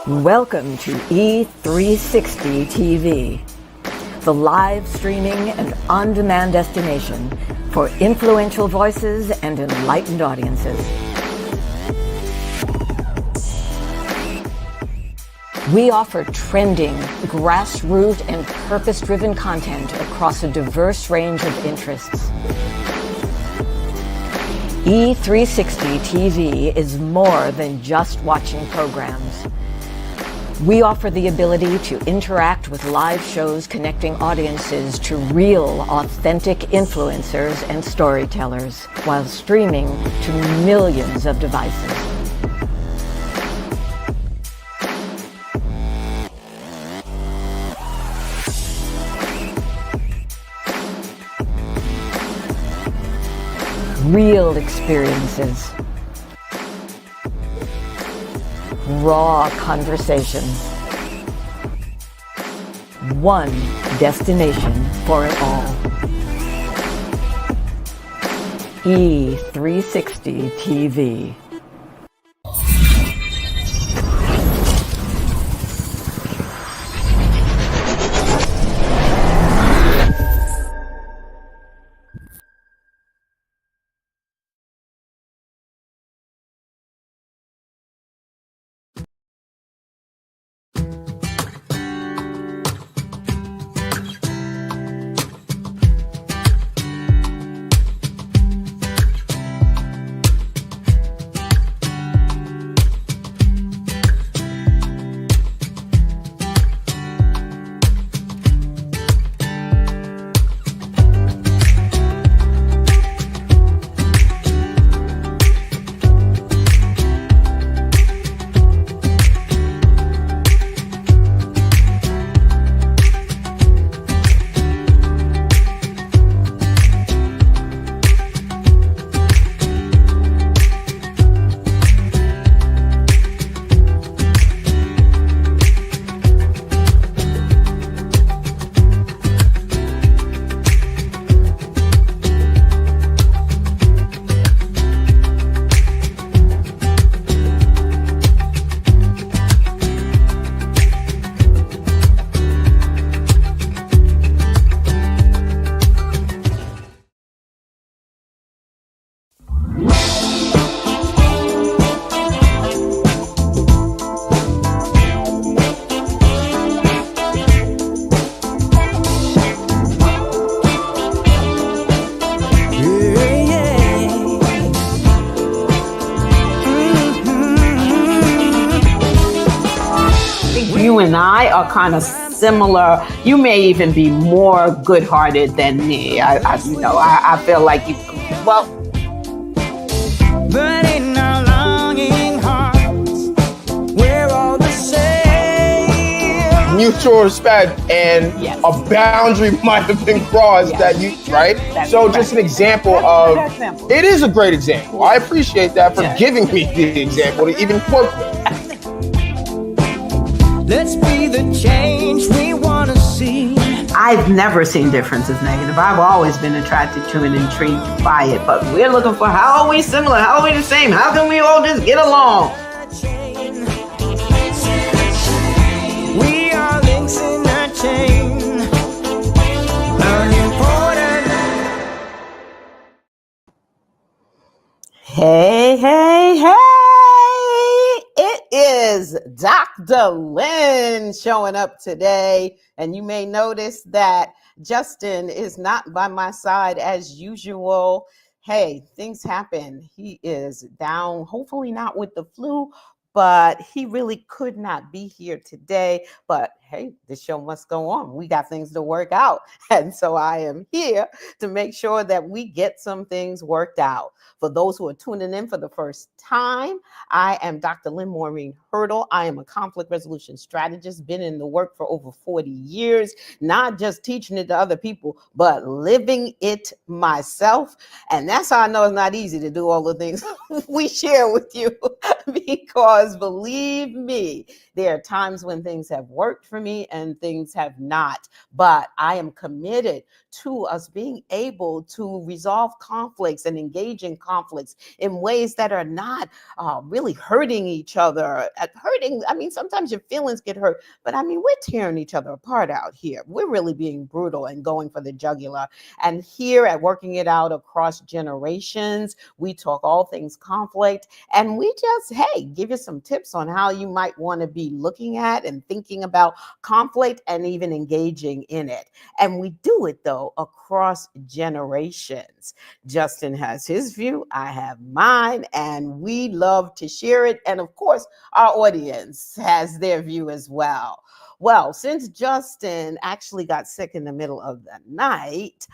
Welcome to E360 TV, the live streaming and on-demand destination for influential voices and enlightened audiences. We offer trending, grassroots, and purpose-driven content across a diverse range of interests. E360 TV is more than just watching programs. We offer the ability to interact with live shows connecting audiences to real, authentic influencers and storytellers while streaming to millions of devices. Real experiences. Raw conversations. One destination for it all. E360 TV. You and I are kind of similar. You may even be more good-hearted than me. I feel like you. Well, but in our longing hearts, we're all the same. Mutual respect and yes. A boundary might have been crossed Yes. that you, right? That's So correct. just an example That's of, a good example. it is a great example. I appreciate that for Yes. giving me the example to even work with. Let's be the change we want to see. I've never seen differences negative. I've always been attracted to and intrigued by it. But we're looking for how are we similar? How are we the same? How can we all just get along? We are links in a chain. Hey. It is Dr. Lynn showing up today. And you may notice that Justin is not by my side as usual. Hey, things happen. He is down, hopefully not with the flu, but he really could not be here today. But hey, the show must go on. We got things to work out. And so I am here to make sure that we get some things worked out. For those who are tuning in for the first time, I am Dr. Lynn Maureen Hurdle. I am a conflict resolution strategist, been in the work for over 40 years, not just teaching it to other people, but living it myself. And that's how I know it's not easy to do all the things we share with you, because believe me, there are times when things have worked for for me and things have not. But I am committed to us being able to resolve conflicts and engage in conflicts in ways that are not really hurting each other. I mean, sometimes your feelings get hurt, but I mean, we're tearing each other apart out here. We're really being brutal and going for the jugular. And here at Working It Out Across Generations, we talk all things conflict, and we just, hey, give you some tips on how you might want to be looking at and thinking about conflict and even engaging in it. And we do it, though, across generations. Justin has his view, I have mine, and we love to share it. And of course, our audience has their view as well. Well, since Justin actually got sick in the middle of the night,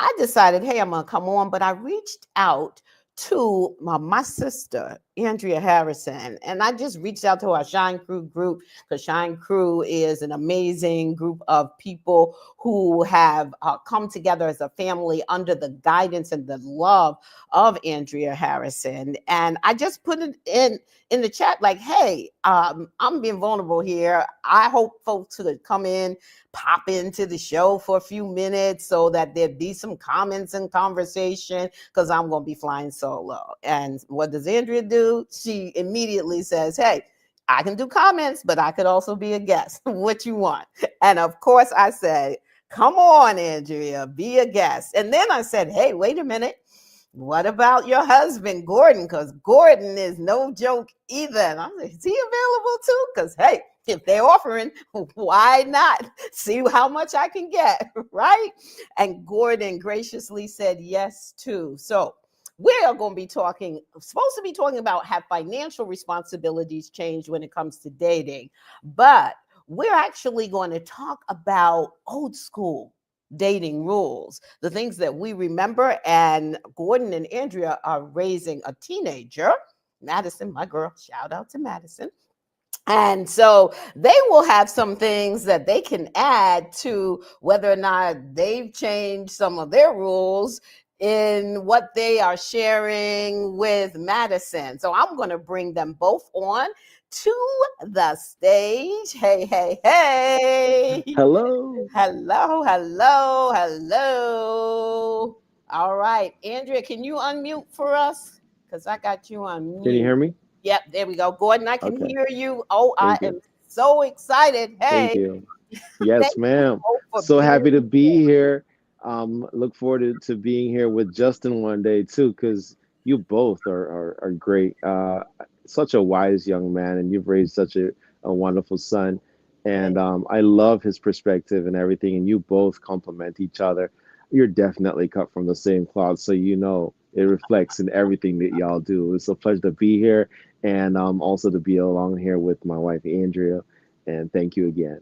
I decided, hey, I'm going to come on, but I reached out to my sister, Andrea Harrison, and I just reached out to our Shine Crew group, because Shine Crew is an amazing group of people who have come together as a family under the guidance and the love of Andrea Harrison. And I just put it in the chat like, hey, I'm being vulnerable here. I hope folks could come in, pop into the show for a few minutes so that there'd be some comments and conversation, because I'm going to be flying solo. And what does Andrea do? She immediately says, hey, I can do comments, but I could also be a guest. What you want? And of course I said, come on, Andrea, be a guest. And then I said, hey, wait a minute. What about your husband, Gordon? Because Gordon is no joke either. And I'm like, is he available too? Because, hey, if they're offering, why not see how much I can get, right? And Gordon graciously said yes too. So we are going to be supposed to be talking about, have financial responsibilities changed when it comes to dating? But we're actually going to talk about old school dating rules, the things that we remember. And Gordon and Andrea are raising a teenager, Madison, my girl, shout out to Madison. And so they will have some things that they can add to whether or not they've changed some of their rules in what they are sharing with Madison. So I'm going to bring them both on to the stage. Hey, hey, hey. Hello. Hello, hello, hello. All right, Andrea, can you unmute for us? Because I got you on mute. Can you hear me? Yep, there we go. Gordon, I can Okay. hear you. Oh, I Thank you. am so excited. Hey. Thank you. Yes, Thank ma'am. you for So being happy to be here. Look forward to being here with Justin one day too, because you both are great. Such a wise young man, and you've raised such a wonderful son. And I love his perspective and everything, and you both complement each other. You're definitely cut from the same cloth, so you know it reflects in everything that y'all do. It's a pleasure to be here, and also to be along here with my wife, Andrea. And thank you again.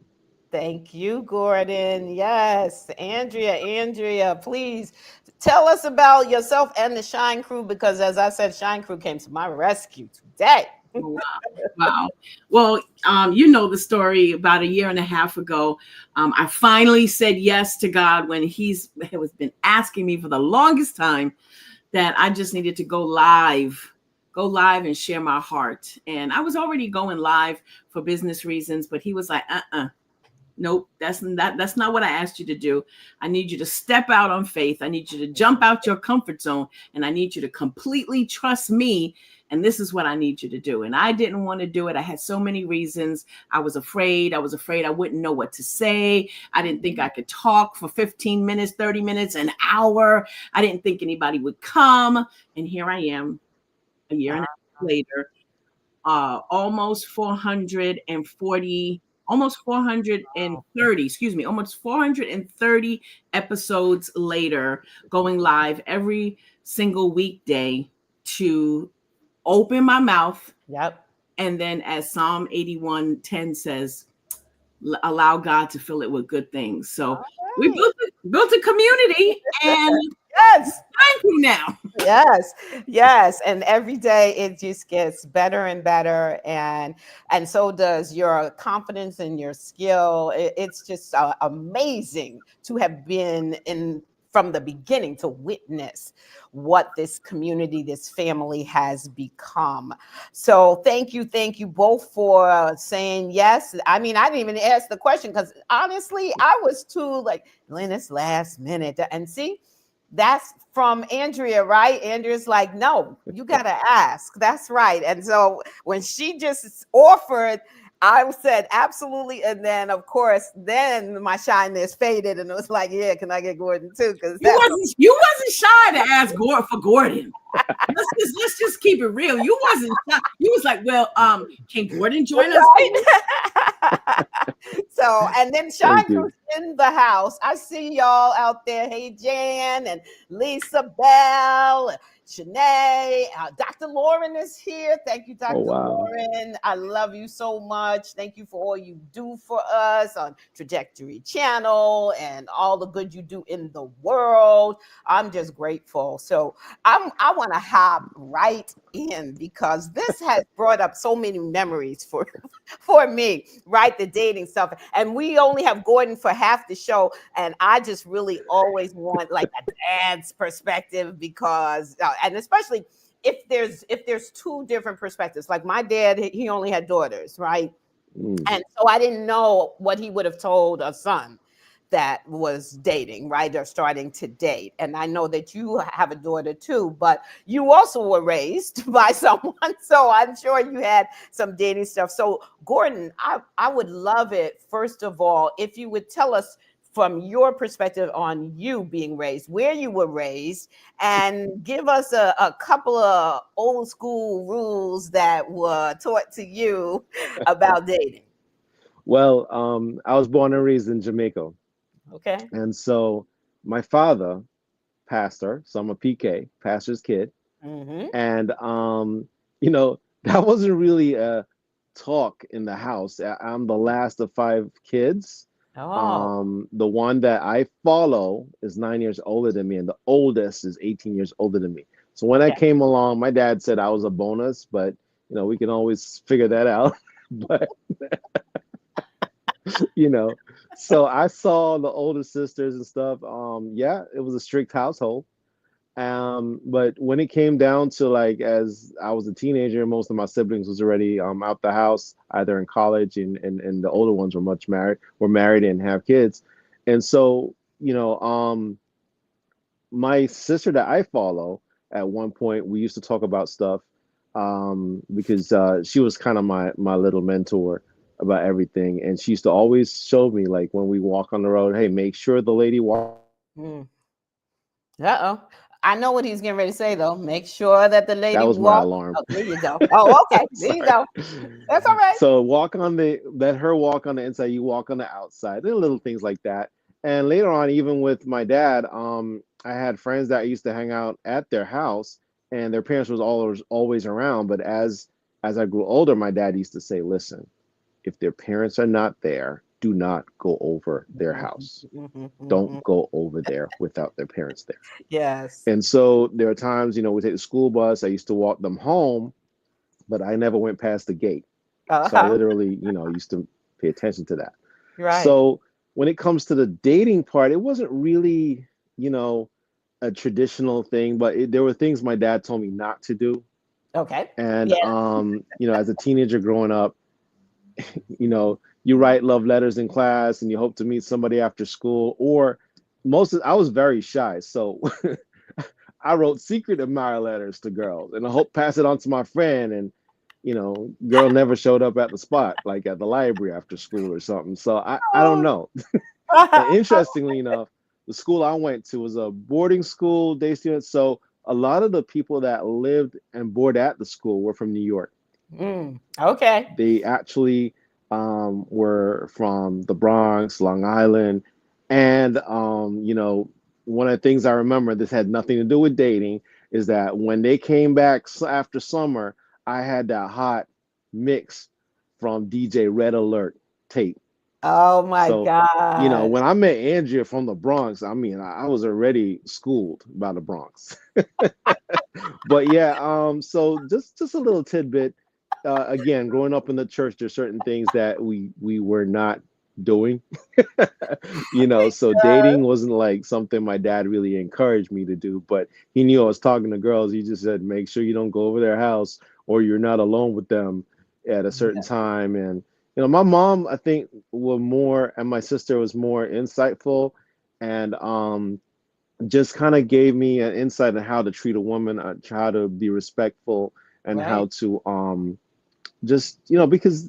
Thank you, Gordon. Yes, Andrea, please tell us about yourself and the Shine Crew, because as I said, Shine Crew came to my rescue today. Wow. Wow. Well, you know the story. About a year and a half ago, I finally said yes to God when he's been asking me for the longest time that I just needed to go live and share my heart. And I was already going live for business reasons, but he was like, nope, that's not what I asked you to do. I need you to step out on faith. I need you to jump out your comfort zone, and I need you to completely trust me. And this is what I need you to do. And I didn't want to do it. I had so many reasons. I was afraid. I wouldn't know what to say. I didn't think I could talk for 15 minutes, 30 minutes, an hour. I didn't think anybody would come. And here I am a year and a half later, almost 430 episodes later, going live every single weekday to open my mouth. Yep. And then, as Psalm 81:10 says, allow God to fill it with good things. So we built a community, and yes, thank you now. Yes. And every day it just gets better and better. And so does your confidence and your skill. It's just amazing to have been in from the beginning to witness what this community, this family has become. So thank you both for saying yes. I mean, I didn't even ask the question because honestly, I was too like, Lynn, it's last minute. And see, that's from Andrea, right? Andrea's like, no, you got to ask. That's right. And so when she just offered, I said, absolutely. And then, of course, then my shyness faded and it was like, yeah, can I get Gordon too? Because you wasn't shy to ask Gordon for Gordon. Let's just keep it real. You wasn't shy. You was like, well, can Gordon join us? So, and then Sean was in the house. I see y'all out there. Hey, Jan and Lisa Bell, Shanae, Dr. Lauren is here. Thank you, Dr. Lauren. I love you so much. Thank you for all you do for us on Trajectory Channel and all the good you do in the world. I'm just grateful. So I want to hop right in because this has brought up so many memories for me, right? The dating stuff. And we only have Gordon for half the show. And I just really always want like a dad's perspective because, and especially if there's two different perspectives, like my dad, he only had daughters, right? And so I didn't know what he would have told a son that was dating, right? Or starting to date. And I know that you have a daughter too, but you also were raised by someone. So I'm sure you had some dating stuff. So Gordon, I would love it, first of all, if you would tell us from your perspective on you being raised, where you were raised, and give us a couple of old school rules that were taught to you about dating. Well, I was born and raised in Jamaica. Okay. And so my father, pastor, so I'm a PK, pastor's kid. And, that wasn't really a talk in the house. I'm the last of 5 kids. The one that I follow is 9 years older than me, and the oldest is 18 years older than me. So when I came along, my dad said I was a bonus, but, we can always figure that out. But so I saw the older sisters and stuff. It was a strict household. But when it came down to like, as I was a teenager, most of my siblings was already out the house, either in college, and the older ones were married and have kids. And so, my sister that I follow, at one point, we used to talk about stuff because she was kind of my little mentor about everything, and she used to always show me, like, when we walk on the road, hey, make sure the lady walk. I know what he's getting ready to say though. Make sure that the lady that was my alarm. Oh, there you go. Oh, okay. There you go. That's all right. So let her walk on the inside, you walk on the outside. There are little things like that. And later on, even with my dad, I had friends that used to hang out at their house, and their parents was always around. But as I grew older, my dad used to say, listen, if their parents are not there, do not go over their house. Don't go over there without their parents there. Yes. And so there are times, we take the school bus. I used to walk them home, but I never went past the gate. So I literally, used to pay attention to that. Right. So when it comes to the dating part, it wasn't really, a traditional thing, but there were things my dad told me not to do. Okay. And, as a teenager growing up, you write love letters in class and you hope to meet somebody after school, or I was very shy. So I wrote secret admire letters to girls and I hope pass it on to my friend. And, girl never showed up at the spot, like at the library after school or something. So I don't know. And interestingly enough, the school I went to was a boarding school, day students. So a lot of the people that lived and boarded at the school were from New York. Okay. They actually were from the Bronx, Long Island. And, one of the things I remember, this had nothing to do with dating, is that when they came back after summer, I had that hot mix from DJ Red Alert tape. Oh my God. When I met Andrea from the Bronx, I mean, I was already schooled by the Bronx. But yeah, so just a little tidbit. Again, growing up in the church, there's certain things that we were not doing. So dating wasn't like something my dad really encouraged me to do, but he knew I was talking to girls. He just said, make sure you don't go over their house or you're not alone with them at a certain time. And my mom, I think, were more, and my sister was more insightful, and just kind of gave me an insight on how to treat a woman, how to be respectful, and how to just because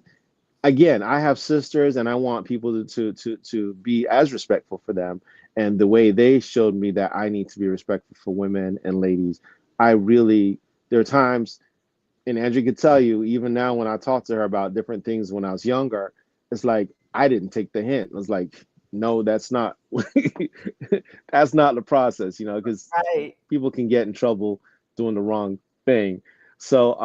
again, I have sisters, and I want people to be as respectful for them. And the way they showed me that I need to be respectful for women and ladies, there are times, and Andrea could tell you, even now when I talk to her about different things when I was younger, it's like I didn't take the hint. I was like, no, that's not that's not the process, because people can get in trouble doing the wrong thing. So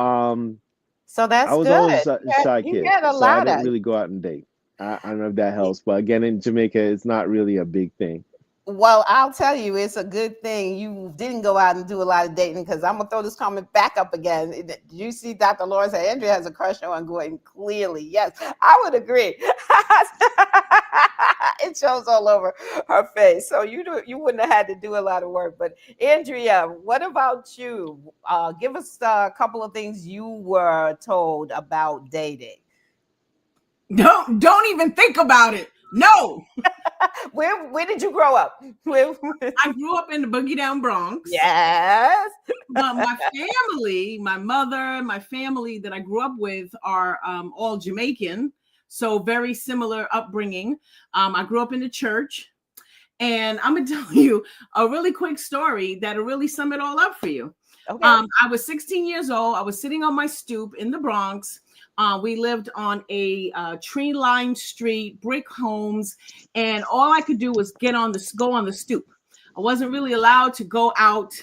So that's I was good. always a shy You kid, get a so I lot didn't of. really go out and date. I don't know if that helps, but again, in Jamaica, it's not really a big thing. Well, I'll tell you, it's a good thing you didn't go out and do a lot of dating, because I'm gonna throw this comment back up again. Did you see Dr. Lawrence say Andrea has a crush on Gordon? Clearly, yes, I would agree. It shows all over her face. So you wouldn't have had to do a lot of work. But Andrea, what about you? Give us a couple of things you were told about dating. Don't even think about it. No. Where did you grow up? I grew up in the Boogie Down Bronx. Yes. But my family, my mother, my family that I grew up with are all Jamaican. So very similar upbringing. I grew up in the church. And I'm going to tell you a really quick story that'll really sum it all up for you. Okay. I was 16 years old. I was sitting on my stoop in the Bronx. We lived on a tree-lined street, brick homes, and all I could do was go on the stoop. I wasn't really allowed to go out.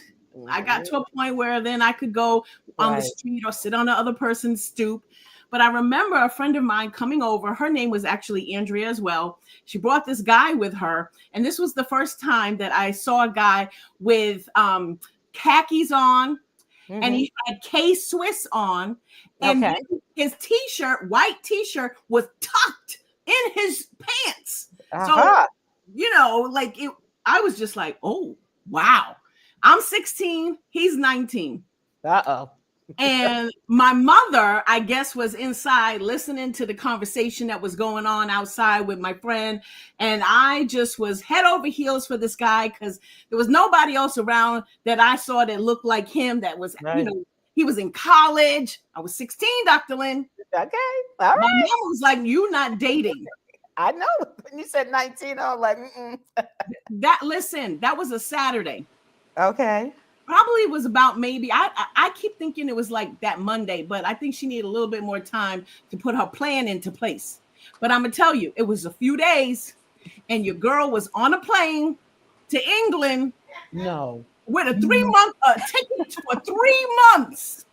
I got to a point where then I could go on the street or sit on the other person's stoop. But I remember a friend of mine coming over. Her name was actually Andrea as well. She brought this guy with her, and this was the first time that I saw a guy with khakis on. Mm-hmm. And he had K-Swiss on, and his t-shirt, white t-shirt, was tucked in his pants. So, I was just like, oh, wow. I'm 16, he's 19. Uh-oh. And my mother, I guess, was inside listening to the conversation that was going on outside with my friend. And I just was head over heels for this guy because there was nobody else around that I saw that looked like him. That was, he was in college. I was 16, Dr. Lynn. Okay. All right. My mom was like, you not dating. I know. When you said 19, I was like, that was a Saturday. Okay. Probably was about maybe, I keep thinking it was like that Monday, but I think she needed a little bit more time to put her plan into place. But I'm going to tell you, it was a few days and your girl was on a plane to England. No. With a 3-month ticket for 3 months.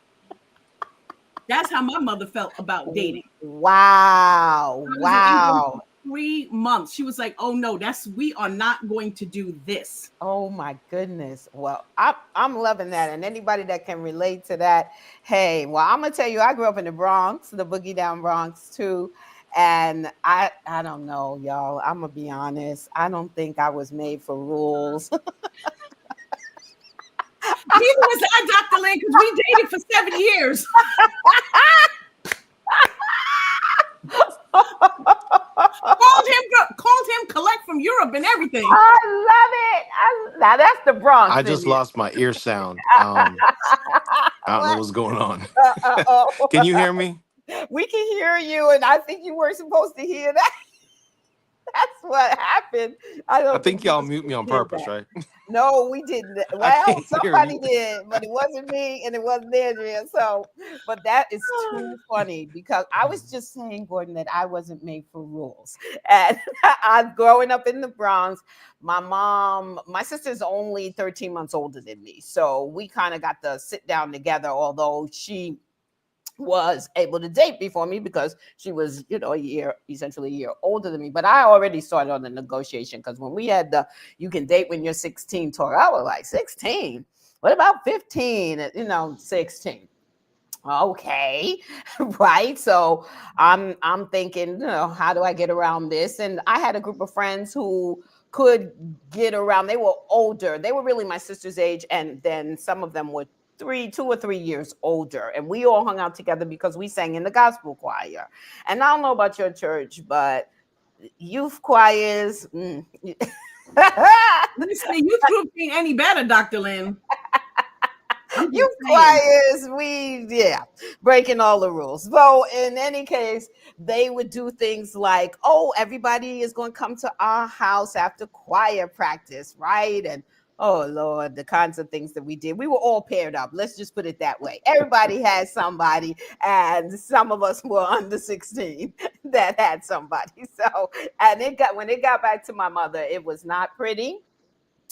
That's how my mother felt about dating. Wow. Wow. 3 months. She was like, oh no, we are not going to do this. Oh my goodness. Well, I'm loving that. And anybody that can relate to that, hey, well, I'm gonna tell you, I grew up in the Bronx, the Boogie Down Bronx too. And I don't know, y'all. I'm gonna be honest. I don't think I was made for rules. Neither was I, Dr. Lynn, because we dated for 7 years. Called him collect from Europe and everything. I love it. Now that's the Bronx. I just lost my ear sound. I don't know what's going on. Can you hear me? We can hear you, and I think you weren't supposed to hear that. That's what happened. I think y'all mute me on purpose, right? No, we didn't. Well, somebody did, but it wasn't me and it wasn't Andrea. So, but that is too funny because I was just saying, Gordon, that I wasn't made for rules. And I'm growing up in the Bronx. My sister's only 13 months older than me. So we kind of got to sit down together, although she was able to date before me because she was, essentially a year older than me. But I already started on the negotiation because when we had you can date when you're 16 talk, I was like, 16? What about 15? 16. Okay, right. So I'm thinking, how do I get around this? And I had a group of friends who could get around. They were older. They were really my sister's age, and then some of them were 2 or 3 years older. And we all hung out together because we sang in the gospel choir. And I don't know about your church, but youth choirs. Listen, youth group ain't any better, Dr. Lynn. You choirs, breaking all the rules. So in any case, they would do things like, oh, everybody is going to come to our house after choir practice, right? And oh Lord, the kinds of things that we did. We were all paired up. Let's just put it that way. Everybody had somebody, and some of us were under 16 that had somebody. So, and when it got back to my mother, it was not pretty.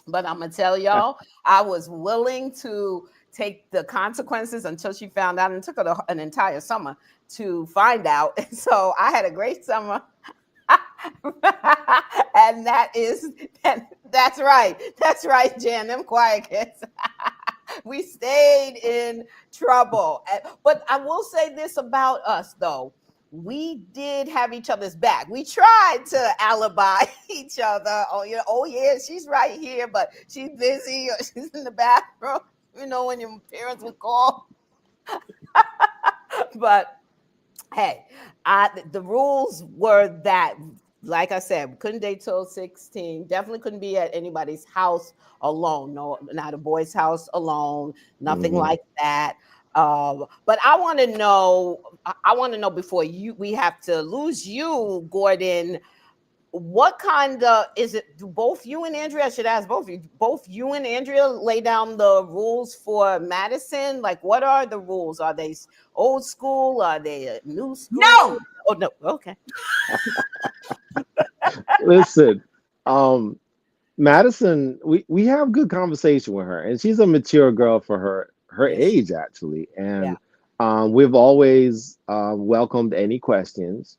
But I'm gonna tell y'all, I was willing to take the consequences until she found out, and it took her an entire summer to find out. And so I had a great summer. And that's right, Jan, them quiet kids. We stayed in trouble. But I will say this about us, though. We did have each other's back. We tried to alibi each other. Oh yeah, she's right here, but she's busy or she's in the bathroom. When your parents would call. But hey, the rules were that, like I said, we couldn't date till 16. Definitely couldn't be at anybody's house alone. No, not a boy's house alone. Nothing like that. But I want to know. I want to know before we have to lose you, Gordon. What kind of is it? Do both you and Andrea? I should ask both of you. Both you and Andrea lay down the rules for Madison. Like, what are the rules? Are they old school? Are they new school? No. Oh no. Okay. Listen, Madison, we have good conversation with her, and she's a mature girl for her age, actually. And we've always welcomed any questions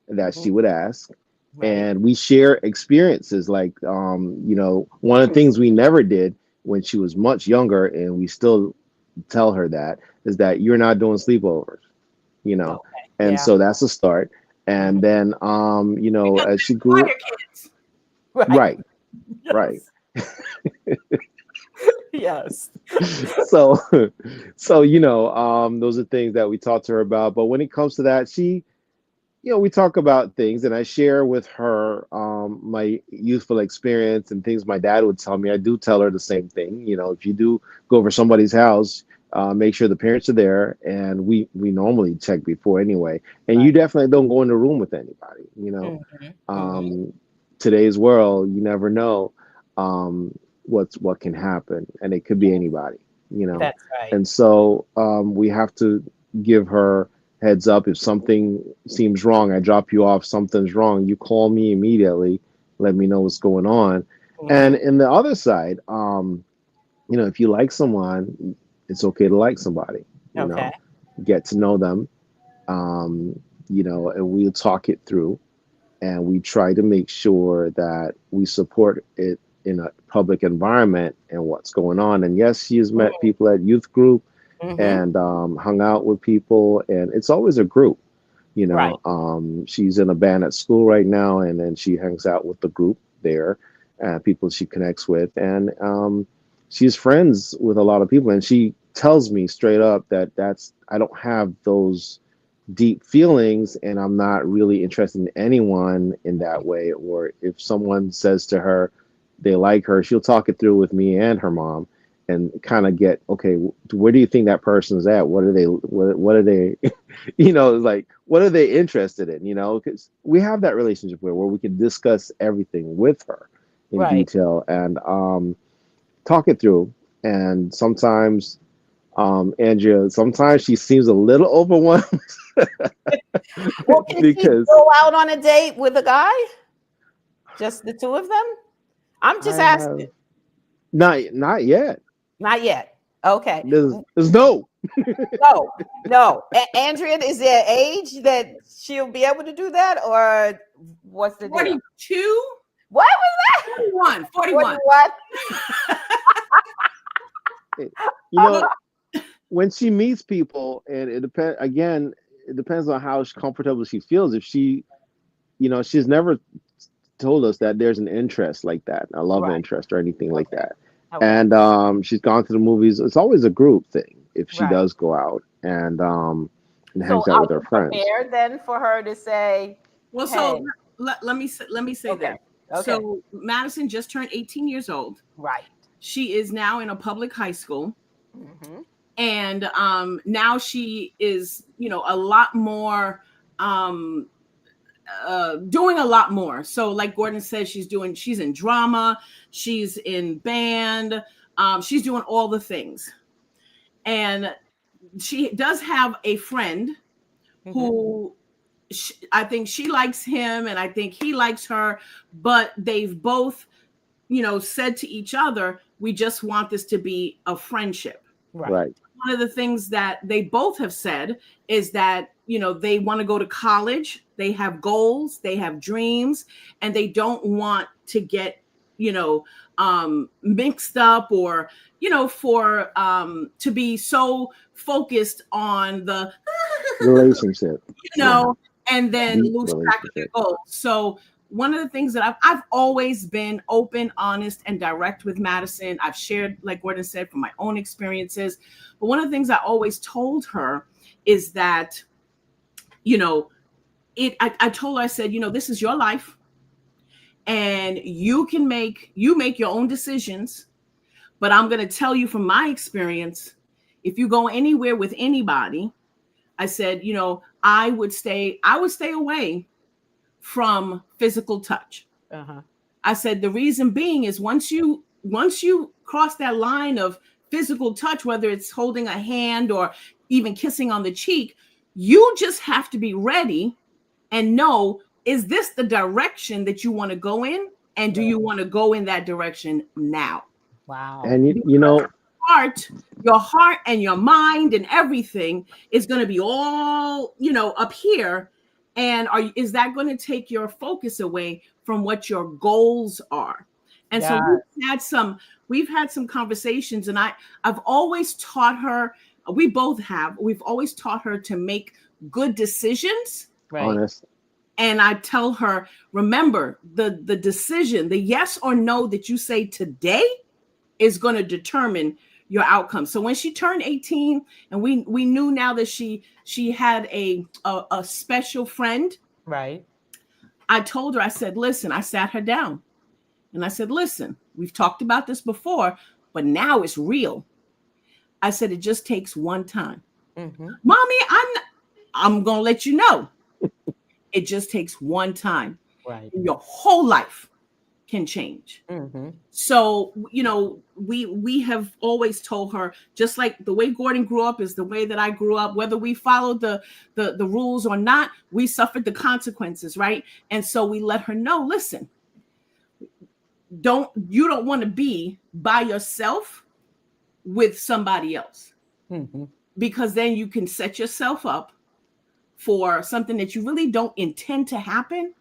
that she would ask. Right. And we share experiences. Like, one of the things we never did when she was much younger, and we still tell her that, is that you're not doing sleepovers, and so that's a start. And then, as she grew, right. Yes. So, those are things that we talk to her about. But when it comes to that, we talk about things, and I share with her my youthful experience and things my dad would tell me. I do tell her the same thing. If you do go over somebody's house, make sure the parents are there, and we normally check before anyway. And you definitely don't go in the room with anybody. Today's world, you never know what can happen, and it could be anybody. That's right. And so we have to give her heads up. If something seems wrong, I drop you off, something's wrong, you call me immediately, let me know what's going on. And in the other side, if you like someone, it's okay to like somebody. Get to know them, and we'll talk it through, and we try to make sure that we support it in a public environment and what's going on. And yes, she has met people at youth group and hung out with people, and it's always a group. Right. She's in a band at school right now, and then she hangs out with the group there, people she connects with, and she's friends with a lot of people. And she tells me straight up that I don't have those deep feelings, and I'm not really interested in anyone in that way. Or if someone says to her they like her, she'll talk it through with me and her mom, and kind of get, okay, where do you think that person's at? What are they, what are they, like, what are they interested in? Because we have that relationship where we can discuss everything with her in detail and talk it through. And sometimes, Andrea, sometimes she seems a little overwhelmed. Well, can she go out on a date with a guy? Just the two of them? I'm just asking. Not yet. Not yet. Okay. There's no. No. Andrea, is there age that she'll be able to do that, or what's the 42? Deal? What was that? 41. when she meets people, and it depends again, it depends on how comfortable she feels. If she, she's never told us that there's an interest like that, a love Right. interest or anything like that. Okay. And she's gone to the movies. It's always a group thing if she Right. does go out and So hangs out are with her you friends. prepared then for her to say, Well, hey, so let me say okay, this. okay, So Madison just turned 18 years old. right. She is now in a public high school. Mm-hmm. And now she is, a lot more, doing a lot more. So like Gordon said, she's in drama, she's in band, she's doing all the things. And she does have a friend who I think she likes him and I think he likes her, but they've both, said to each other, we just want this to be a friendship. Right. One of the things that they both have said is that, they want to go to college, they have goals, they have dreams, and they don't want to get, mixed up or, for to be so focused on the Relationship. And then lose track of their goals. So one of the things that I've always been open, honest, and direct with Madison. I've shared, like Gordon said, from my own experiences. But one of the things I always told her is that, I told her, I said, this is your life and you make your own decisions. But I'm going to tell you from my experience, if you go anywhere with anybody, I said, I would stay away from physical touch. Uh-huh. I said, the reason being is once you cross that line of physical touch, whether it's holding a hand or even kissing on the cheek, you just have to be ready and know, is this the direction that you want to go in? And do you want to go in that direction now? Wow. And your heart and your mind and everything is going to be all, up here. And is that going to take your focus away from what your goals are? And so we've had some conversations, and I've always taught her, we've always taught her to make good decisions. Right. Honest. And I tell her, remember, the decision, the yes or no that you say today is going to determine your outcome. So when she turned 18, and we knew now that she had a special friend. Right. I told her, I said, listen, I sat her down and I said, listen, we've talked about this before, but now it's real. I said, it just takes one time. Mm-hmm. Mommy, I'm going to let you know. It just takes one time. Right. Your whole life can change. Mm-hmm. So, we have always told her, just like the way Gordon grew up is the way that I grew up, whether we followed the rules or not, we suffered the consequences, right? And so we let her know, listen, you don't want to be by yourself with somebody else, because then you can set yourself up for something that you really don't intend to happen.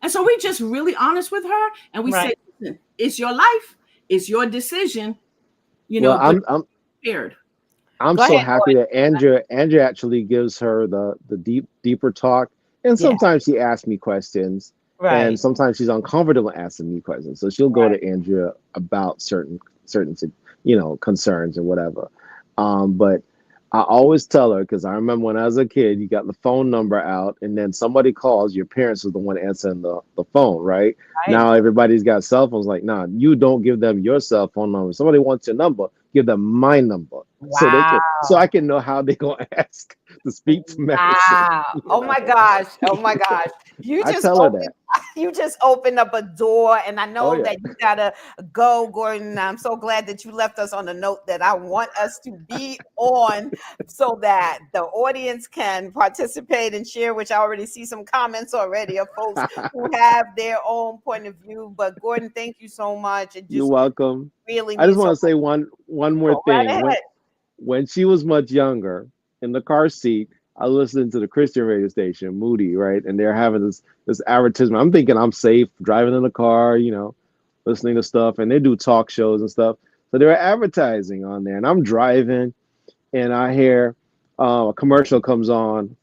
And so we're just really honest with her, and we say, listen, it's your life, it's your decision. I'm prepared. I'm so happy that Andrea actually gives her the deeper talk, and sometimes she asks me questions, and sometimes she's uncomfortable asking me questions. So she'll go to Andrea about certain concerns or whatever. But I always tell her, because I remember when I was a kid, you got the phone number out, and then somebody calls, your parents are the one answering the phone, right? Now everybody's got cell phones. Like, nah, you don't give them your cell phone number. Somebody wants your number, give them my number. Wow. So I can know how they're gonna ask to speak to Madison. Wow. Oh my gosh. You just opened up a door, and I know that you gotta go, Gordon. I'm so glad that you left us on a note that I want us to be on, so that the audience can participate and share, which I already see some comments already of folks who have their own point of view. But Gordon, thank you so much. You're welcome. Really, I just want to say one more thing. When she was much younger, in the car seat, I listened to the Christian radio station, Moody, right? And they're having this advertisement. I'm thinking I'm safe driving in the car, listening to stuff, and they do talk shows and stuff. So they were advertising on there, and I'm driving, and I hear a commercial comes on.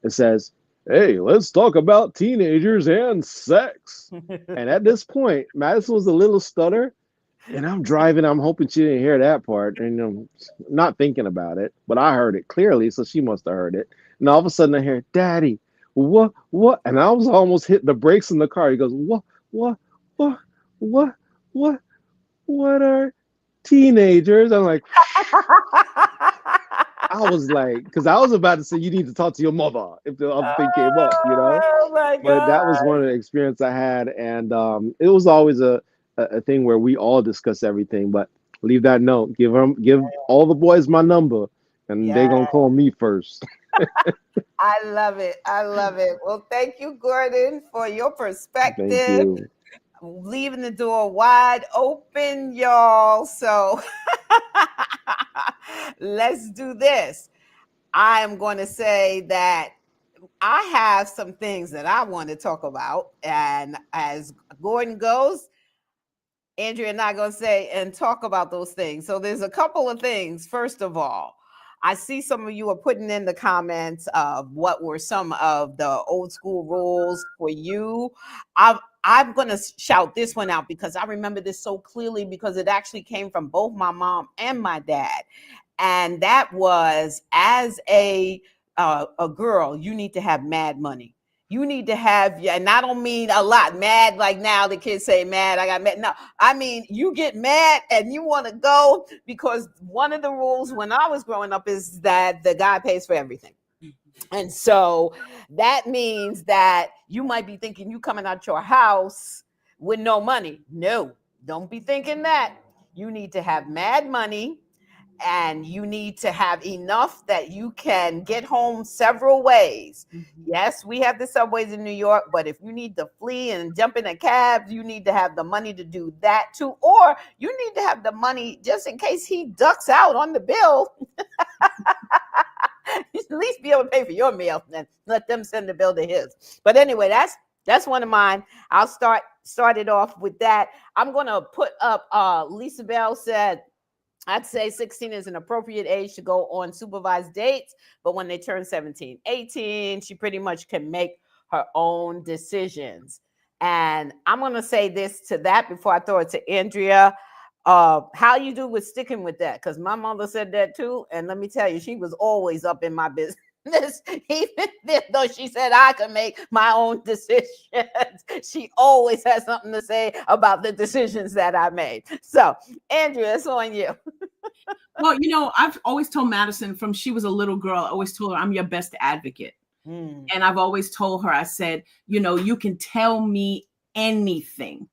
It says, "Hey, let's talk about teenagers and sex." And at this point, Madison was a little stutter, and I'm driving. I'm hoping she didn't hear that part, and I'm not thinking about it, but I heard it clearly, so she must have heard it. And all of a sudden, I hear, "Daddy, what?" And I was almost hitting the brakes in the car. He goes, what, what, what, what, what are teenagers?" I'm like, I was like, because I was about to say, you need to talk to your mother if the other thing came up, you know? Oh my But that was God. one of the experience I had. And it was always a thing where we all discuss everything, but leave that note. Give all the boys my number, and they're Yeah, going to call me first. I love it. I love it. Well, thank you, Gordon, for your Thank perspective. you. Leaving the door wide open, y'all. So let's do this. I am going to say that I have some things that I want to talk about. And as Gordon goes, Andrea and I are going to say and talk about those things. So there's a couple of things. First of all, I see some of you are putting in the comments of what were some of the old school rules for you. I'm going to shout this one out because I remember this so clearly because it actually came from both my mom and my dad. And that was, as a girl, you need to have mad money. You need to have, and I don't mean a lot, mad like now the kids say mad, I got mad. No, I mean, you get mad and you want to go because one of the rules when I was growing up is that the guy pays for everything. And so that means that you might be thinking you coming out your house with no money. No, don't be thinking that. You need to have mad money and you need to have enough that you can get home several ways. Yes, we have the subways in New York, but if you need to flee and jump in a cab, you need to have the money to do that too. Or you need to have the money just in case he ducks out on the bill. At least be able to pay for your meal and let them send the bill to his. But anyway, that's one of mine. I'll start it off with that. I'm going to put up Lisa Bell said, I'd say 16 is an appropriate age to go on supervised dates, but when they turn 17, 18, she pretty much can make her own decisions. And I'm going to say this to that before I throw it to Andrea. How you do with sticking with that? Because my mother said that too. And let me tell you, she was always up in my business. Even though she said I could make my own decisions, she always has something to say about the decisions that I made. So, Andrea, it's on you. Well, I've always told Madison from she was a little girl, I always told her I'm your best advocate. And I've always told her, I said, you can tell me anything.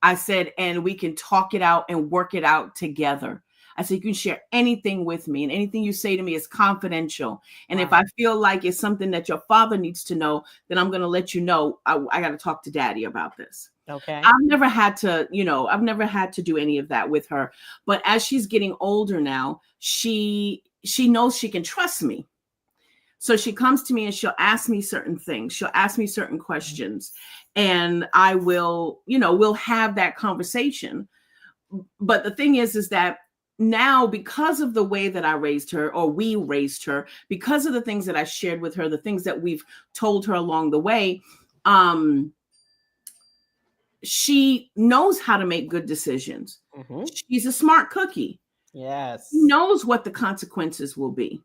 I said, and we can talk it out and work it out together. I said, you can share anything with me and anything you say to me is confidential. And if I feel like it's something that your father needs to know, then I'm going to let you know, I got to talk to daddy about this. Okay. I've never had to do any of that with her. But as she's getting older now, she knows she can trust me. So she comes to me and she'll ask me certain things. She'll ask me certain questions and I will, we'll have that conversation. But the thing is that now, because of the way that I raised her, or we raised her, because of the things that I shared with her, the things that we've told her along the way, she knows how to make good decisions. She's a smart cookie. Yes. She knows what the consequences will be.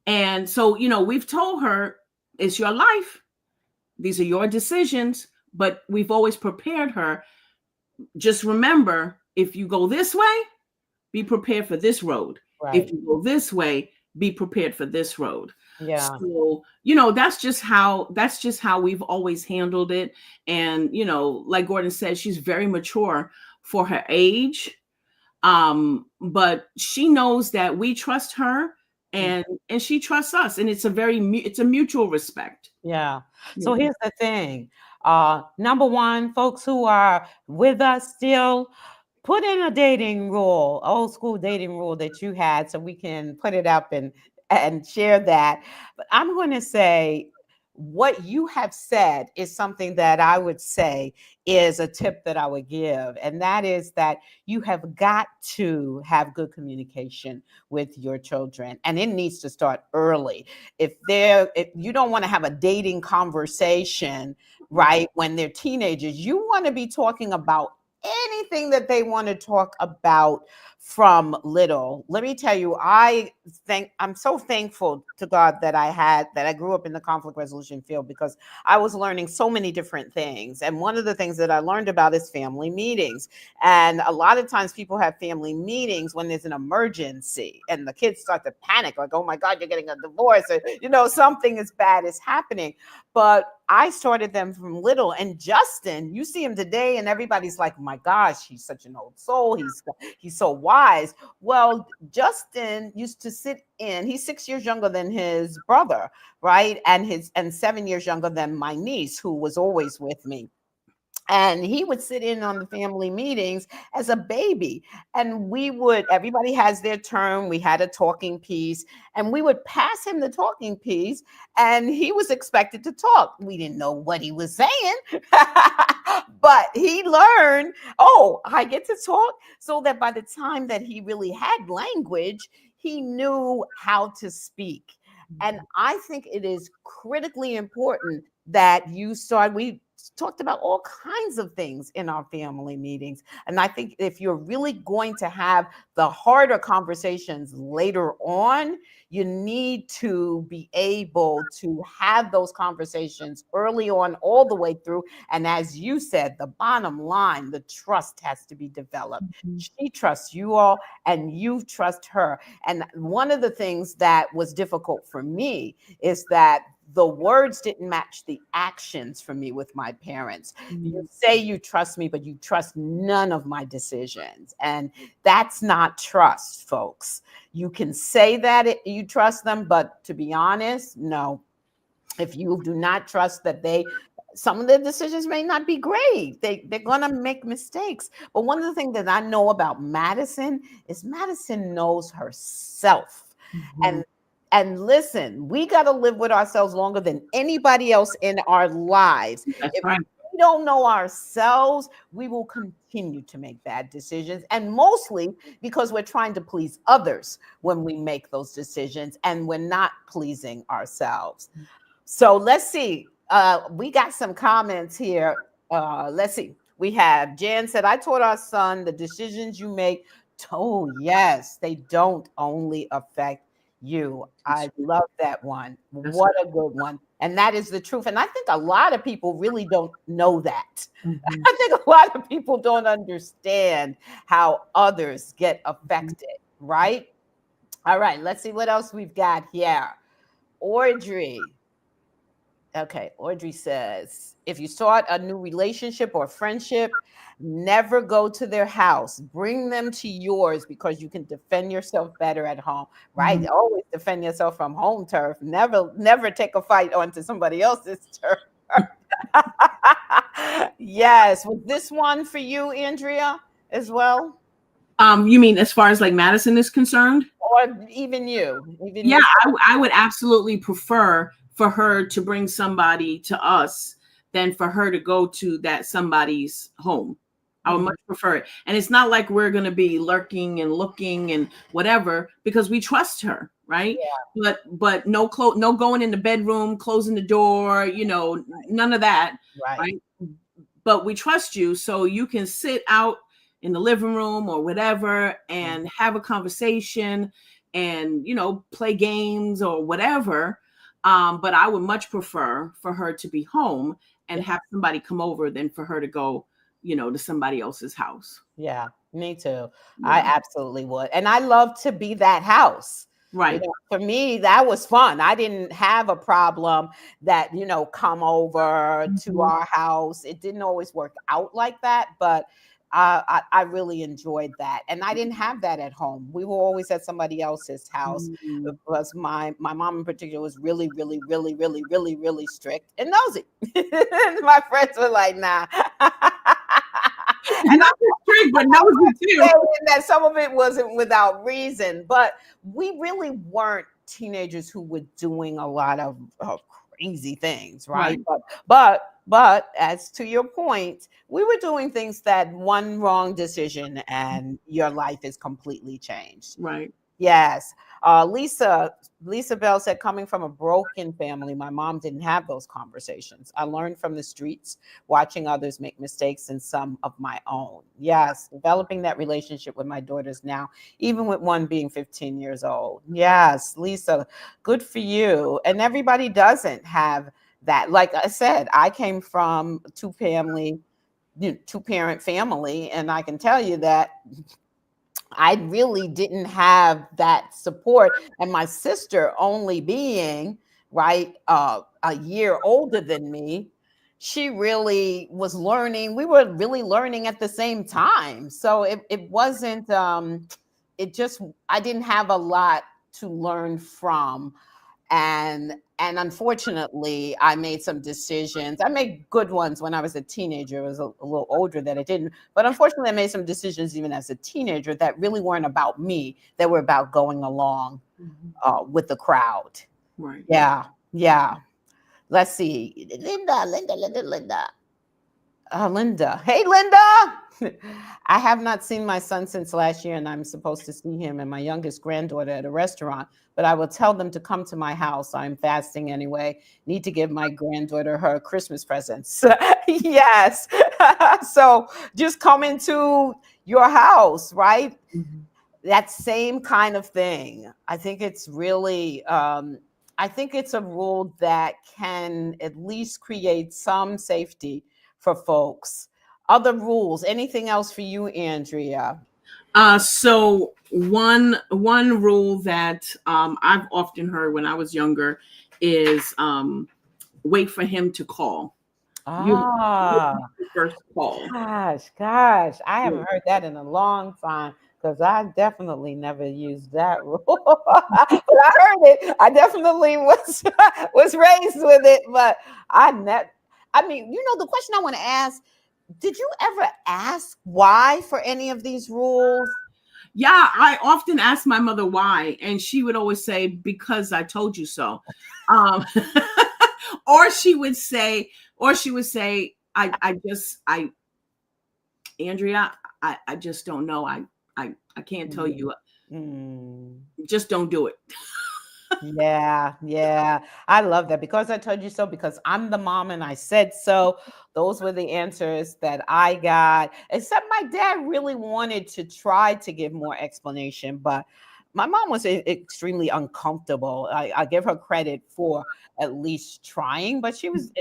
And so, we've told her it's your life. These are your decisions, but we've always prepared her. Just remember, if you go this way, be prepared for this road. Right. If you go this way, be prepared for this road. Yeah. So, that's just how we've always handled it. And, like Gordon said, she's very mature for her age. But she knows that we trust her and she trusts us. And it's a mutual respect. Yeah. So here's the thing. Number one, folks who are with us still, put in a dating rule, old school dating rule that you had so we can put it up and share that. But I'm going to say what you have said is something that I would say is a tip that I would give. And that is that you have got to have good communication with your children. And it needs to start early. If you don't want to have a dating conversation, right, when they're teenagers, you want to be talking about anything that they want to talk about from little. Let me tell you, I'm so thankful to God that I grew up in the conflict resolution field, because I was learning so many different things. And one of the things that I learned about is family meetings. And a lot of times people have family meetings when there's an emergency and the kids start to panic, like, oh my God, you're getting a divorce, or something as bad is happening. But I started them from little. And Justin, you see him today and everybody's like, my gosh, he's such an old soul. He's so wise. Well, Justin used to sit in, he's 6 years younger than his brother, right? And 7 years younger than my niece, who was always with me. And he would sit in on the family meetings as a baby. And everybody has their turn. We had a talking piece and we would pass him the talking piece and he was expected to talk. We didn't know what he was saying, but he learned, oh, I get to talk, so that by the time that he really had language, he knew how to speak. And I think it is critically important that we talked about all kinds of things in our family meetings. And I think if you're really going to have the harder conversations later on, you need to be able to have those conversations early on, all the way through. And as you said, the bottom line, the trust has to be developed. She trusts you all and you trust her. And one of the things that was difficult for me is that the words didn't match the actions for me with my parents. You say you trust me, but you trust none of my decisions. And that's not trust, folks. You can say that you trust them, but to be honest, no. If you do not trust that some of the decisions may not be great. They're going to make mistakes. But one of the things that I know about Madison is Madison knows herself. And listen, we got to live with ourselves longer than anybody else in our lives. That's right. We don't know ourselves, we will continue to make bad decisions. And mostly because we're trying to please others when we make those decisions and we're not pleasing ourselves. So let's see. We got some comments here. Let's see. We have Jan said, I taught our son the decisions you make. Oh, yes, they don't only affect you. I love that one. What a good one. And that is the truth. And I think a lot of people really don't know that. I think a lot of people don't understand how others get affected, right? All right, let's see what else we've got here. Audrey. Okay, Audrey says, if you start a new relationship or friendship, never go to their house. Bring them to yours because you can defend yourself better at home, right? Always defend yourself from home turf. Never take a fight onto somebody else's turf. Yes. Was this one for you, Andrea, as well? You mean as far as like Madison is concerned? Or even you? Yeah, I would absolutely prefer for her to bring somebody to us than for her to go to that somebody's home. I would much prefer it. And it's not like we're going to be lurking and looking and whatever, because we trust her, right? Yeah. But no going in the bedroom, closing the door, none of that, right? But we trust you, so you can sit out in the living room or whatever and have a conversation and, play games or whatever. But I would much prefer for her to be home and have somebody come over than for her to go, to somebody else's house. Yeah, me too. Yeah. I absolutely would. And I love to be that house. Right. For me, that was fun. I didn't have a problem that, come over to our house. It didn't always work out like that, but I really enjoyed that. And I didn't have that at home. We were always at somebody else's house because my mom in particular was really, really, really, really, really, really strict and nosy. My friends were like, nah. And I'm strict, but nosy too. And that some of it wasn't without reason, but we really weren't teenagers who were doing a lot of crazy things, Right. right? But as to your point, we were doing things that one wrong decision and your life is completely changed. Right. Yes. Lisa Bell said, coming from a broken family, my mom didn't have those conversations. I learned from the streets, watching others make mistakes and some of my own. Yes. Developing that relationship with my daughters now, even with one being 15 years old. Yes. Lisa, good for you. And everybody doesn't have that. Like I said, I came from two parent family. And I can tell you that I really didn't have that support. And my sister, only being right a year older than me, she really was learning. We were really learning at the same time. So it wasn't, it just, I didn't have a lot to learn from. And unfortunately, I made some decisions. I made good ones when I was a teenager. I was a little older that I didn't. But unfortunately, I made some decisions even as a teenager that really weren't about me. They were about going along with the crowd. Right. Yeah, yeah. Let's see. Linda. Linda. Hey, Linda. I have not seen my son since last year, and I'm supposed to see him and my youngest granddaughter at a restaurant, but I will tell them to come to my house. I'm fasting anyway. Need to give my granddaughter her Christmas presents. Yes. So just come into your house, right? Mm-hmm. That same kind of thing. I think it's really, I think it's a rule that can at least create some safety for folks. Other rules, anything else for you, Andrea? So one rule that I've often heard when I was younger is wait for him to call. You Ah, first call. gosh, I haven't heard that in a long time because I definitely never used that rule. But I heard it. I definitely was raised with it, but I mean, the question I want to ask, did you ever ask why for any of these rules? Yeah, I often ask my mother why, and she would always say, because I told you so. Or she would say, Andrea, I just don't know. I can't tell you. Just don't do it. Yeah. I love that. Because I told you so, because I'm the mom and I said so. Those were the answers that I got. Except my dad really wanted to try to give more explanation, but my mom was extremely uncomfortable. I give her credit for at least trying, but she was,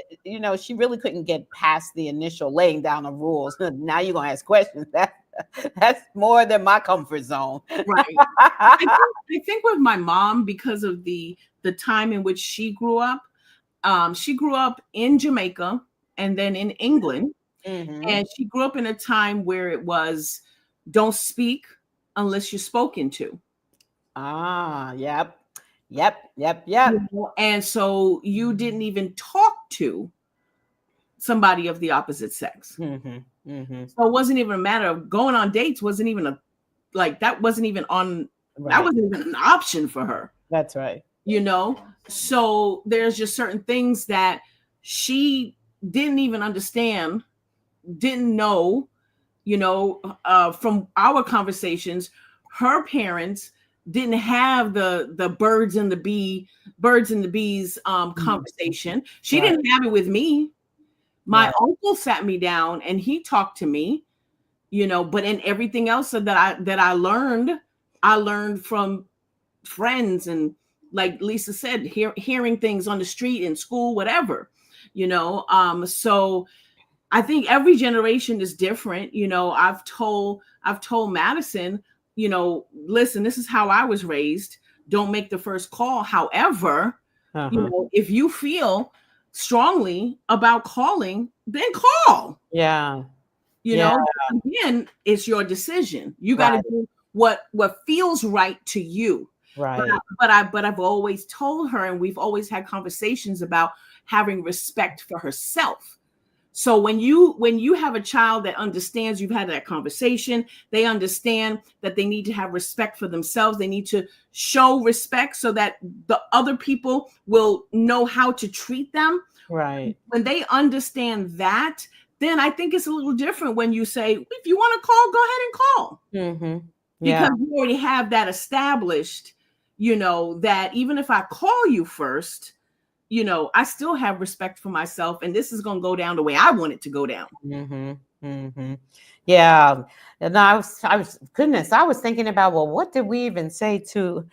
she really couldn't get past the initial laying down of rules. Now you're going to ask questions. That's more than my comfort zone. Right. I think with my mom, because of the time in which she grew up in Jamaica and then in England. Mm-hmm. And she grew up in a time where it was don't speak unless you're spoken to. Ah, yep. And so you didn't even talk to somebody of the opposite sex. Mm-hmm. Mm-hmm. So it wasn't even a matter of going on dates. Wasn't even that wasn't even an option for her. That's right. So there's just certain things that she didn't even understand, didn't know, from our conversations. Her parents didn't have the birds and the bees conversation. She didn't have it with me. My uncle sat me down and he talked to me, but in everything else that I learned from friends, and like Lisa said, hearing things on the street, in school, whatever, so I think every generation is different. I've told Madison, listen, this is how I was raised. Don't make the first call. However, if you feel strongly about calling, then call. Yeah. Again, it's your decision. You got to do what feels right to you. Right. But I've always told her, and we've always had conversations about having respect for herself. So when you have a child that understands, you've had that conversation, they understand that they need to have respect for themselves. They need to show respect so that the other people will know how to treat them. Right. When they understand that, then I think it's a little different when you say, if you want to call, go ahead and call. Mm-hmm. Yeah. Because you already have that established, that even if I call you first, I still have respect for myself, and this is going to go down the way I want it to go down. Mm-hmm. Mm-hmm. Yeah. And I was thinking about, well, what did we even say to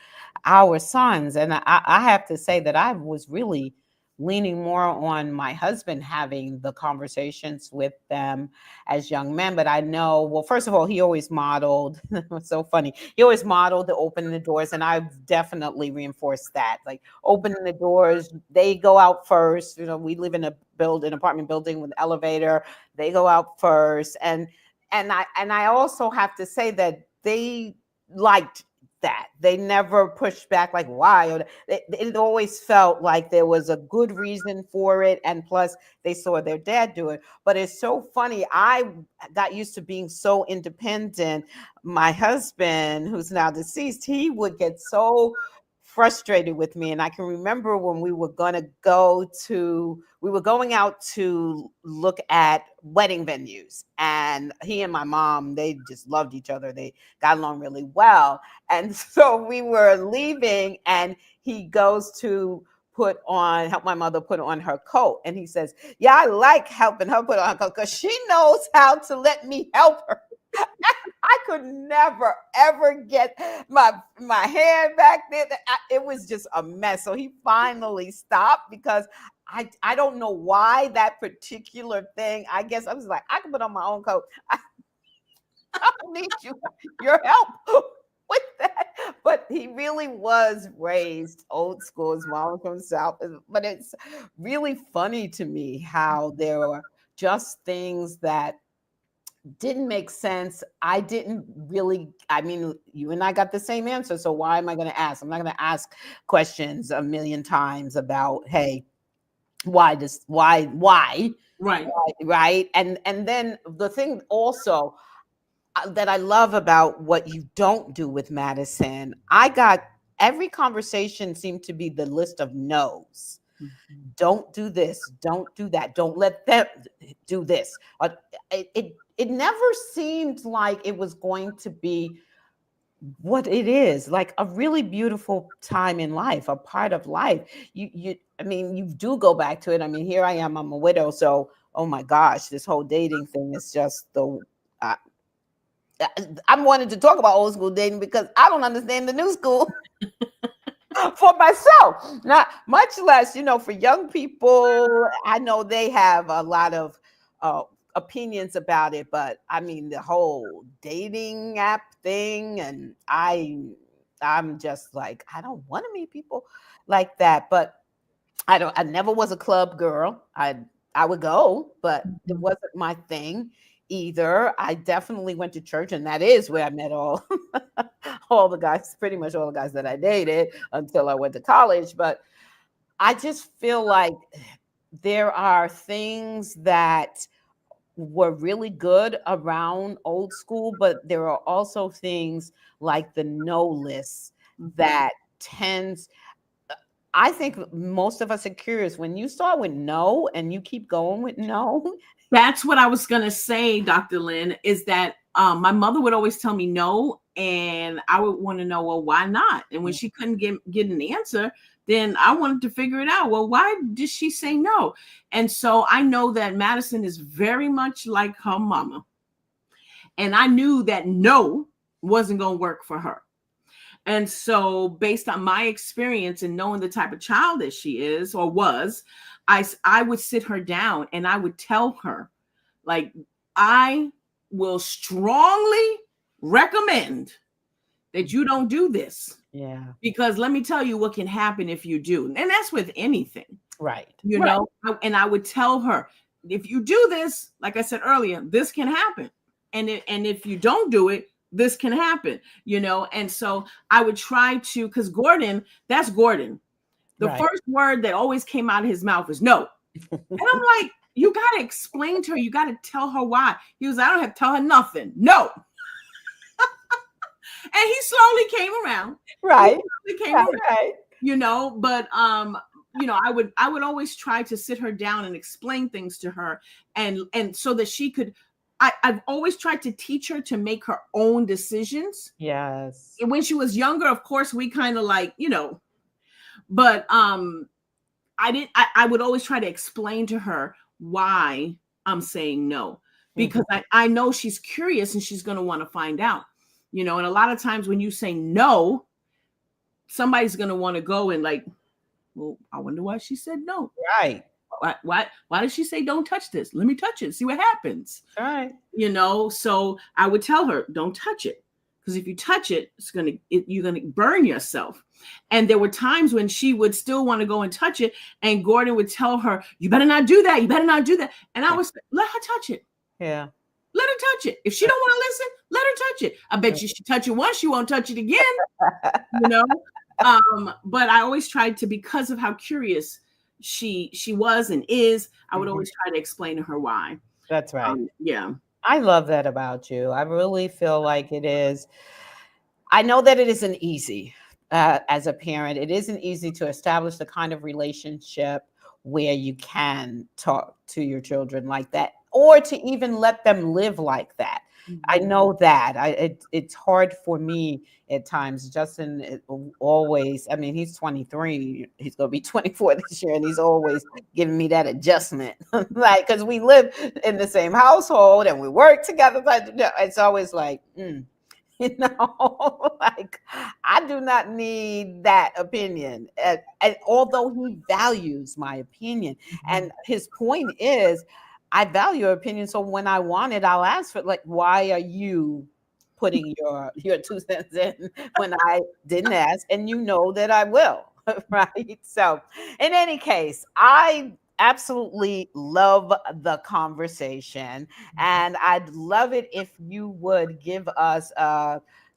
our sons? And I have to say that I was really leaning more on my husband having the conversations with them as young men. But I know, well, first of all, he always modeled, it was so funny. He always modeled the opening the doors. And I've definitely reinforced that, like opening the doors, they go out first. We live in an apartment building with an elevator. They go out first. And I also have to say that they liked that. They never pushed back like, why? Or it always felt like there was a good reason for it. And plus they saw their dad do it. But it's so funny. I got used to being so independent. My husband, who's now deceased, he would get so frustrated with me. And I can remember when we were going to we were going out to look at wedding venues, and he and my mom, they just loved each other. They got along really well. And so we were leaving, and he goes to help my mother put on her coat. And he says, yeah, I like helping her put on her coat because she knows how to let me help her. I could never, ever get my hand back there. It was just a mess. So he finally stopped because I don't know why that particular thing. I guess I was like, I can put on my own coat. I don't need your help with that. But he really was raised old school. His mom from the South. But it's really funny to me how there were just things that didn't make sense. I mean, you and I got the same answer. So why am I going to ask? I'm not going to ask questions a million times about, hey, why? Right. And then the thing also that I love about what you don't do with Madison, every conversation seemed to be the list of no's. Mm-hmm. Don't do this. Don't do that. Don't let them do this. It never seemed like it was going to be what it is, like a really beautiful time in life, a part of life. You do go back to it. I mean, here I am, I'm a widow. So, oh my gosh, this whole dating thing is just I'm wanting to talk about old school dating because I don't understand the new school for myself, not much less, for young people. I know they have a lot of opinions about it, but I mean the whole dating app thing, and I'm just like, I don't want to meet people like that. But I never was a club girl. I would go, but it wasn't my thing either. I definitely went to church, and that is where I met all the guys, pretty much all the guys that I dated until I went to college. But I just feel like there are things that were really good around old school, but there are also things like the no list that tends. I think most of us are curious. When you start with no and you keep going with no. That's what I was going to say, Dr. Lynn, is that my mother would always tell me no, and I would want to know, well, why not? And when she couldn't get an answer, then I wanted to figure it out. Well, why did she say no? And so I know that Madison is very much like her mama. And I knew that no wasn't going to work for her. And so based on my experience and knowing the type of child that she is or was, I would sit her down and I would tell her, like, I will strongly recommend that you don't do this. Yeah. Because let me tell you what can happen if you do. And that's with anything. Right. You know, and I would tell her, if you do this, like I said earlier, this can happen. And if you don't do it, this can happen, And so I would try to, because Gordon, that's Gordon. The first word that always came out of his mouth was no. And I'm like, you got to explain to her. You got to tell her why. He was, I don't have to tell her nothing. No. And he slowly came around. Right. He came around, Right. you know, but, you know, I would always try to sit her down and explain things to her, and so that she could, I've always tried to teach her to make her own decisions. Yes. And when she was younger, of course, we kind of like, you know, but I would always try to explain to her why I'm saying no, because I know she's curious and she's going to want to find out, you know, and a lot of times when you say no, somebody's going to want to go and like, well, I wonder why she said no. Right. Why did she say don't touch this? Let me touch it. See what happens. Right. You know, so I would tell her, don't touch it. Because if you touch it, you're gonna burn yourself. And there were times when she would still want to go and touch it, and Gordon would tell her, you better not do that. You better not do that. And I was, let her touch it. Yeah. Let her touch it. If she don't want to listen, let her touch it. I bet you should touch it once, she won't touch it again. You know? But I always tried to, because of how curious she was and is, I would always try to explain to her why. That's right. Yeah. I love that about you. I really feel like it is. I know that it isn't easy as a parent. It isn't easy to establish the kind of relationship where you can talk to your children like that, or to even let them live like that. I know that it's hard for me at times. Justin always, I mean, he's 23, he's going to be 24 this year, and he's always giving me that adjustment. Like, because we live in the same household and we work together. It's always like, you know, like, I do not need that opinion. And although he values my opinion, and his point is, I value your opinion. So when I want it, I'll ask for it. Like, why are you putting your 2 cents in when I didn't ask? And you know that I will, right? So in any case, I absolutely love the conversation. And I'd love it if you would give us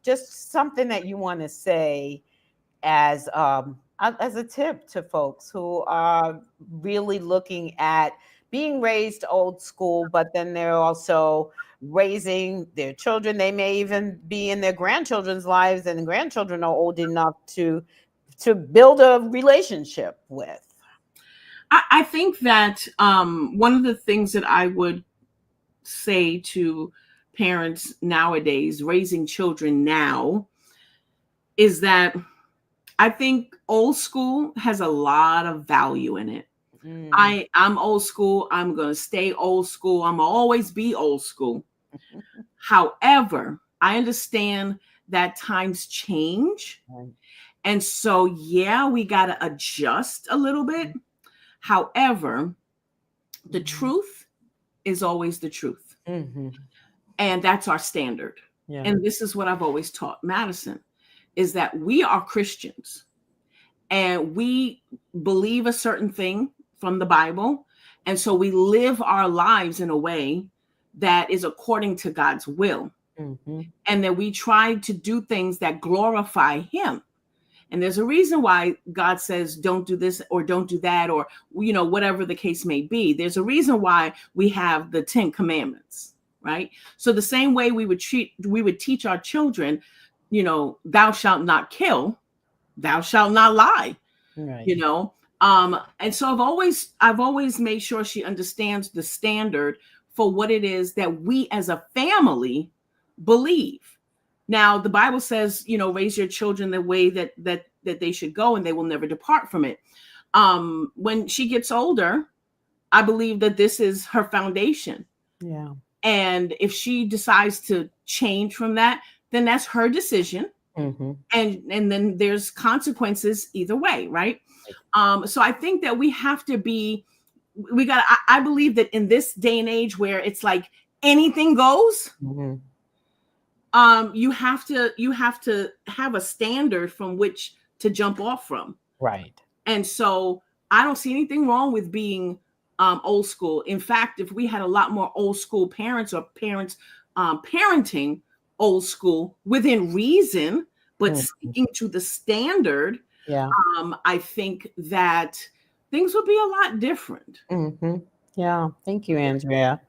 just something that you want to say as a tip to folks who are really looking at being raised old school, but then they're also raising their children. They may even be in their grandchildren's lives, and the grandchildren are old enough to build a relationship with. I think that one of the things that I would say to parents nowadays, raising children now, is that I think old school has a lot of value in it. I'm old school. I'm going to stay old school. I'm going to always be old school. However, I understand that times change. Right. And so, yeah, we got to adjust a little bit. However, the truth is always the truth. And that's our standard. Yeah. And this is what I've always taught Madison, is that we are Christians and we believe a certain thing from the Bible. And so we live our lives in a way that is according to God's will. And that we try to do things that glorify him. And there's a reason why God says, don't do this or don't do that, or, you know, whatever the case may be. There's a reason why we have the 10 commandments, right? So the same way we would teach our children, you know, thou shalt not kill, thou shalt not lie, right. You know? And so I've always made sure she understands the standard for what it is that we as a family believe. Now, the Bible says, you know, raise your children the way that they should go, and they will never depart from it. When she gets older, I believe that this is her foundation. Yeah. And if she decides to change from that, then that's her decision. And then there's consequences either way, right? So I think that we have to I believe that in this day and age where it's like anything goes, you have to have a standard from which to jump off from. Right. And so I don't see anything wrong with being old school. In fact, if we had a lot more old school parents or parents parenting old school within reason, but sticking to the standard, I think that things would be a lot different. Yeah. Thank you, Andrea.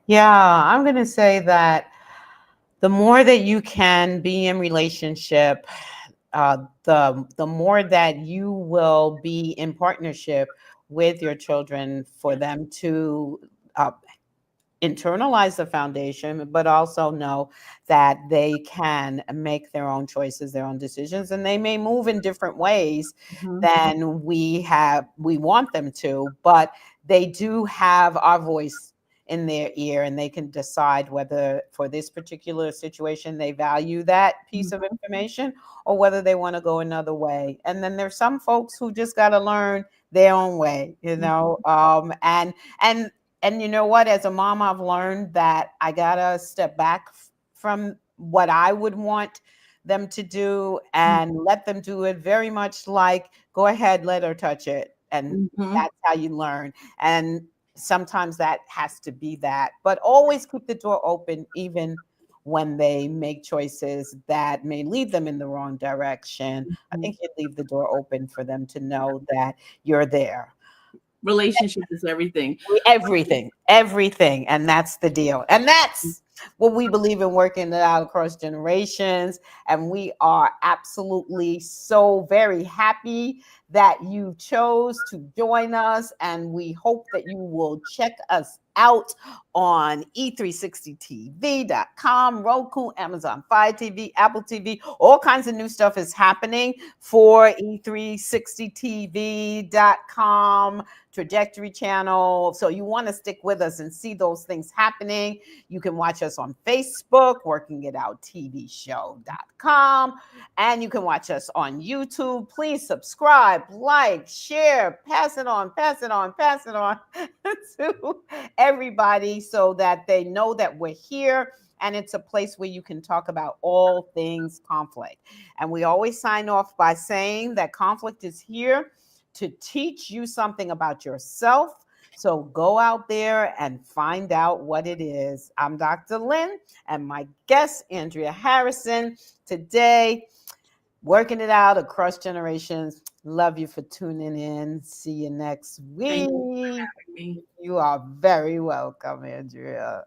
Yeah, I'm going to say that the more that you can be in relationship, the more that you will be in partnership with your children for them to uh, internalize the foundation, but also know that they can make their own choices, their own decisions, and they may move in different ways than we want them to, but they do have our voice in their ear, and they can decide whether for this particular situation they value that piece of information or whether they want to go another way. And then there's some folks who just got to learn their own way, and you know what? As a mom, I've learned that I gotta step back from what I would want them to do and let them do it very much like, go ahead, let her touch it. And that's how you learn. And sometimes that has to be that. But always keep the door open, even when they make choices that may lead them in the wrong direction. I think you leave the door open for them to know that you're there. Relationship is everything. Everything. And that's the deal. And that's what we believe in, working it out across generations. And we are absolutely so very happy that you chose to join us. And we hope that you will check us out on e360tv.com, Roku, Amazon Fire TV, Apple TV. All kinds of new stuff is happening for e360tv.com, Trajectory channel. So you want to stick with us and see those things happening. You can watch us on Facebook, workingitoutvshow.com, and you can watch us on YouTube. Please subscribe, like, share, pass it on to everybody so that they know that we're here. And it's a place where you can talk about all things conflict. And we always sign off by saying that conflict is here to teach you something about yourself. So go out there and find out what it is. I'm Dr. Lynn, and my guest, Andrea Harrison. Today, working it out across generations. Love you for tuning in. See you next week. Thank you for having me. You are very welcome, Andrea.